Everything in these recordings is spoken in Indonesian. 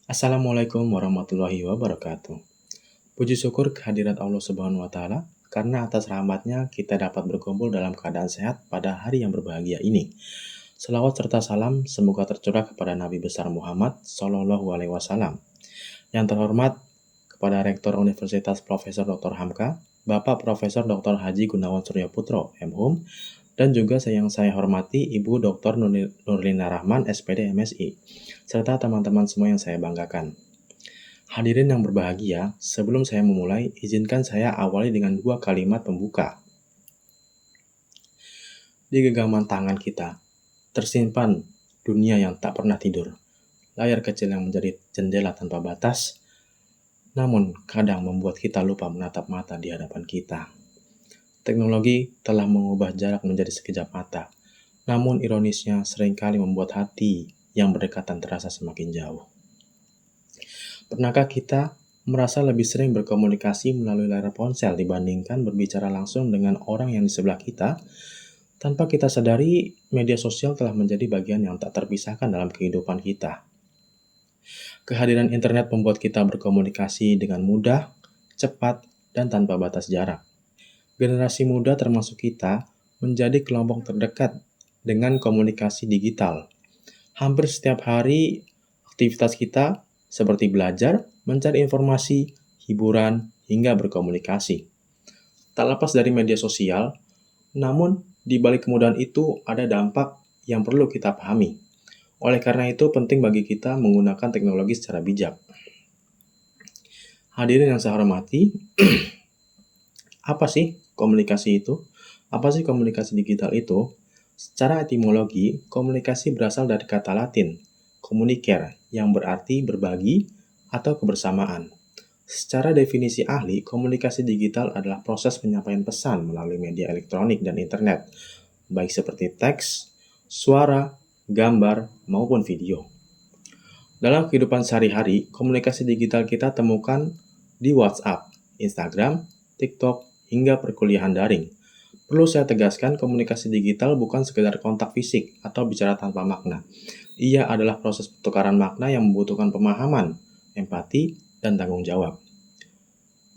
Assalamualaikum warahmatullahi wabarakatuh. Puji syukur kehadirat Allah Subhanahu wa Ta'ala, karena atas rahmatnya kita dapat berkumpul dalam keadaan sehat pada hari yang berbahagia ini. Selawat serta salam semoga tercurah kepada Nabi besar Muhammad Sallallahu Alaihi Wasallam. Yang terhormat kepada Rektor Universitas Profesor Dr. Hamka, Bapak Profesor Dr. Haji Gunawan Surya Putro, MHum, dan juga yang saya hormati Ibu Dr. Nurlina Rahman, SPD MSI, serta teman-teman semua yang saya banggakan. Hadirin yang berbahagia, sebelum saya memulai, izinkan saya awali dengan dua kalimat pembuka. Di genggaman tangan kita, tersimpan dunia yang tak pernah tidur. Layar kecil yang menjadi jendela tanpa batas, namun kadang membuat kita lupa menatap mata di hadapan kita. Teknologi telah mengubah jarak menjadi sekejap mata, namun ironisnya seringkali membuat hati yang berdekatan terasa semakin jauh. Pernahkah kita merasa lebih sering berkomunikasi melalui layar ponsel dibandingkan berbicara langsung dengan orang yang di sebelah kita? Tanpa kita sadari, media sosial telah menjadi bagian yang tak terpisahkan dalam kehidupan kita. Kehadiran internet membuat kita berkomunikasi dengan mudah, cepat, dan tanpa batas jarak. Generasi muda termasuk kita menjadi kelompok terdekat dengan komunikasi digital. Hampir setiap hari aktivitas kita seperti belajar, mencari informasi, hiburan, hingga berkomunikasi. Tak lepas dari media sosial, namun di balik kemudahan itu ada dampak yang perlu kita pahami. Oleh karena itu penting bagi kita menggunakan teknologi secara bijak. Hadirin yang saya hormati, apa sih komunikasi itu? Apa sih komunikasi digital itu? Secara etimologi, komunikasi berasal dari kata Latin, communicare, yang berarti berbagi atau kebersamaan. Secara definisi ahli, komunikasi digital adalah proses penyampaian pesan melalui media elektronik dan internet, baik seperti teks, suara, gambar, maupun video. Dalam kehidupan sehari-hari, komunikasi digital kita temukan di WhatsApp, Instagram, TikTok, hingga perkuliahan daring. Perlu saya tegaskan, komunikasi digital bukan sekedar kontak fisik atau bicara tanpa makna. Ia adalah proses pertukaran makna yang membutuhkan pemahaman, empati, dan tanggung jawab.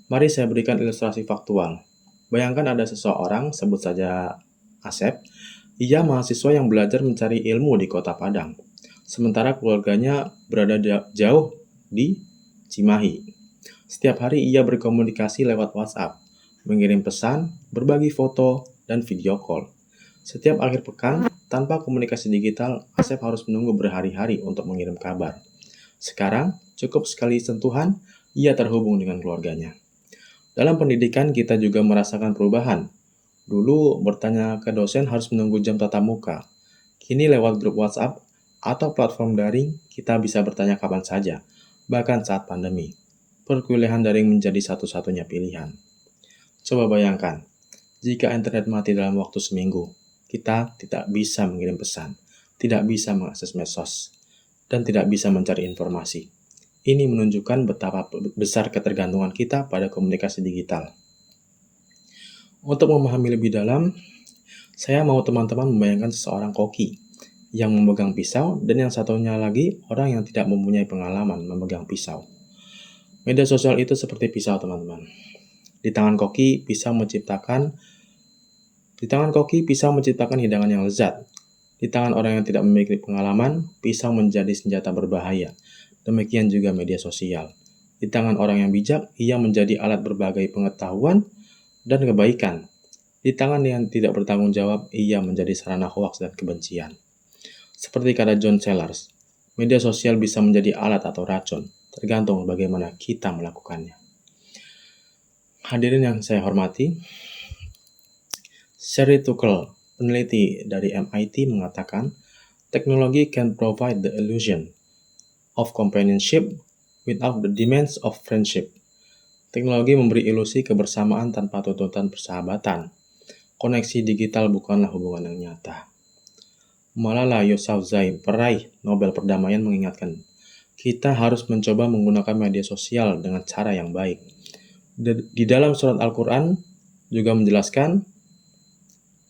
Mari saya berikan ilustrasi faktual. Bayangkan ada seseorang, sebut saja Asep. Ia mahasiswa yang belajar mencari ilmu di kota Padang, sementara keluarganya berada jauh di Cimahi. Setiap hari ia berkomunikasi lewat WhatsApp, mengirim pesan, berbagi foto, dan video call. Setiap akhir pekan, tanpa komunikasi digital, Asep harus menunggu berhari-hari untuk mengirim kabar. Sekarang, cukup sekali sentuhan, ia terhubung dengan keluarganya. Dalam pendidikan, kita juga merasakan perubahan. Dulu, bertanya ke dosen harus menunggu jam tatap muka. Kini lewat grup WhatsApp atau platform daring, kita bisa bertanya kapan saja, bahkan saat pandemi. Perkuliahan daring menjadi satu-satunya pilihan. Coba bayangkan, jika internet mati dalam waktu seminggu, kita tidak bisa mengirim pesan, tidak bisa mengakses medsos, dan tidak bisa mencari informasi. Ini menunjukkan betapa besar ketergantungan kita pada komunikasi digital. Untuk memahami lebih dalam, saya mau teman-teman membayangkan seseorang koki yang memegang pisau dan yang satunya lagi orang yang tidak mempunyai pengalaman memegang pisau. Media sosial itu seperti pisau, teman-teman. Di tangan koki, pisau menciptakan hidangan yang lezat. Di tangan orang yang tidak memiliki pengalaman, pisau menjadi senjata berbahaya. Demikian juga media sosial. Di tangan orang yang bijak, ia menjadi alat berbagai pengetahuan dan kebaikan. Di tangan yang tidak bertanggung jawab, ia menjadi sarana hoaks dan kebencian. Seperti kata John Sellers, media sosial bisa menjadi alat atau racun, tergantung bagaimana kita melakukannya. Hadirin yang saya hormati, Sherry Tuchel, peneliti dari MIT, mengatakan, teknologi can provide the illusion of companionship without the demands of friendship. Teknologi memberi ilusi kebersamaan tanpa tuntutan persahabatan. Koneksi digital bukanlah hubungan yang nyata. Malala Yousafzai, peraih Nobel Perdamaian, mengingatkan, kita harus mencoba menggunakan media sosial dengan cara yang baik. Di dalam surat Al-Quran juga menjelaskan,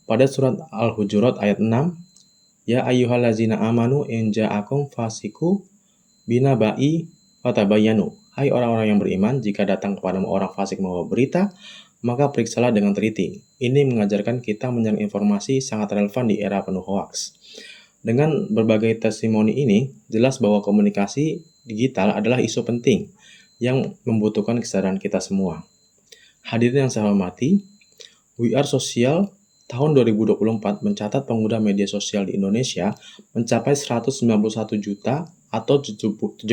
pada surat Al-Hujurat ayat 6, Ya ayyuhallazina amanu in ja'akum fasiku binaba'i Fatabayyanu, hai orang-orang yang beriman, jika datang kepadamu orang fasik membawa berita, maka periksalah dengan teliti. Ini mengajarkan kita menyaring informasi sangat relevan di era penuh hoaks. Dengan berbagai testimoni ini, jelas bahwa komunikasi digital adalah isu penting yang membutuhkan kesadaran kita semua. Hadirin yang saya hormati, We Are Social tahun 2024 mencatat pengguna media sosial di Indonesia mencapai 191 juta atau 73,7%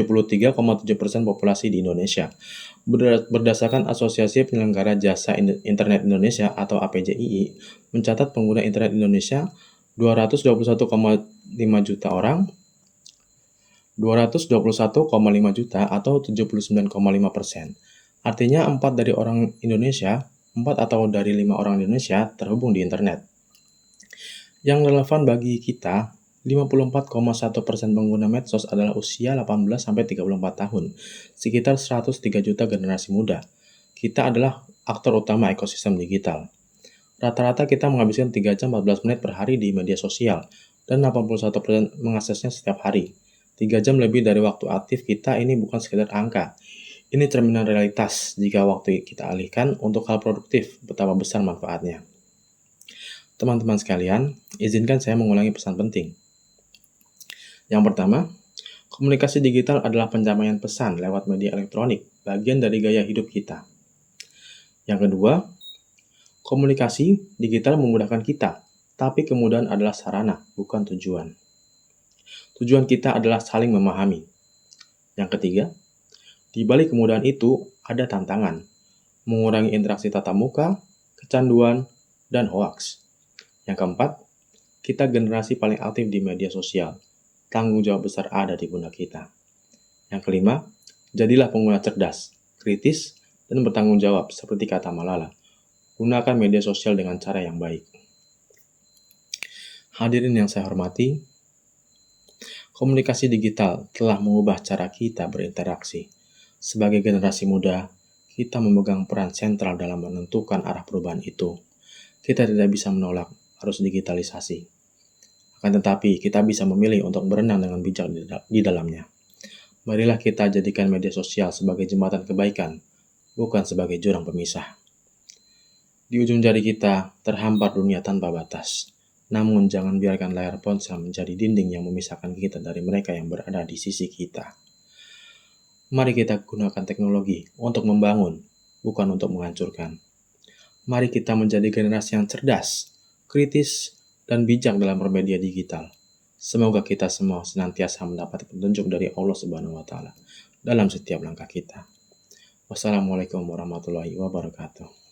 populasi di Indonesia. Berdasarkan Asosiasi Penyelenggara Jasa Internet Indonesia atau APJII, mencatat pengguna internet Indonesia 221,5 juta orang, 221,5 juta atau 79,5%. Artinya 4 dari orang Indonesia, 4 atau dari 5 orang Indonesia terhubung di internet. Yang relevan bagi kita, 54,1% pengguna medsos adalah usia 18-34 tahun, sekitar 103 juta generasi muda. Kita adalah aktor utama ekosistem digital. Rata-rata kita menghabiskan 3 jam 14 menit per hari di media sosial, dan 81% mengaksesnya setiap hari. 3 jam lebih dari waktu aktif kita ini bukan sekedar angka. Ini cerminan realitas jika waktu kita alihkan untuk hal produktif, betapa besar manfaatnya. Teman-teman sekalian, izinkan saya mengulangi pesan penting. Yang pertama, komunikasi digital adalah pencapaian pesan lewat media elektronik, bagian dari gaya hidup kita. Yang kedua, komunikasi digital memudahkan kita, tapi kemudahan adalah sarana, bukan tujuan. Tujuan kita adalah saling memahami. Yang ketiga, di balik kemudahan itu ada tantangan, mengurangi interaksi tatap muka, kecanduan, dan hoaks. Yang keempat, kita generasi paling aktif di media sosial. Tanggung jawab besar ada di pundak kita. Yang kelima, jadilah pengguna cerdas, kritis, dan bertanggung jawab seperti kata Malala. Gunakan media sosial dengan cara yang baik. Hadirin yang saya hormati, komunikasi digital telah mengubah cara kita berinteraksi. Sebagai generasi muda, kita memegang peran sentral dalam menentukan arah perubahan itu. Kita tidak bisa menolak arus digitalisasi. Akan tetapi, kita bisa memilih untuk berenang dengan bijak di dalamnya. Marilah kita jadikan media sosial sebagai jembatan kebaikan, bukan sebagai jurang pemisah. Di ujung jari kita terhampar dunia tanpa batas. Namun jangan biarkan layar ponsel menjadi dinding yang memisahkan kita dari mereka yang berada di sisi kita. Mari kita gunakan teknologi untuk membangun, bukan untuk menghancurkan. Mari kita menjadi generasi yang cerdas, kritis, dan bijak dalam bermedia digital. Semoga kita semua senantiasa mendapat petunjuk dari Allah Subhanahu wa Ta'ala dalam setiap langkah kita. Wassalamualaikum warahmatullahi wabarakatuh.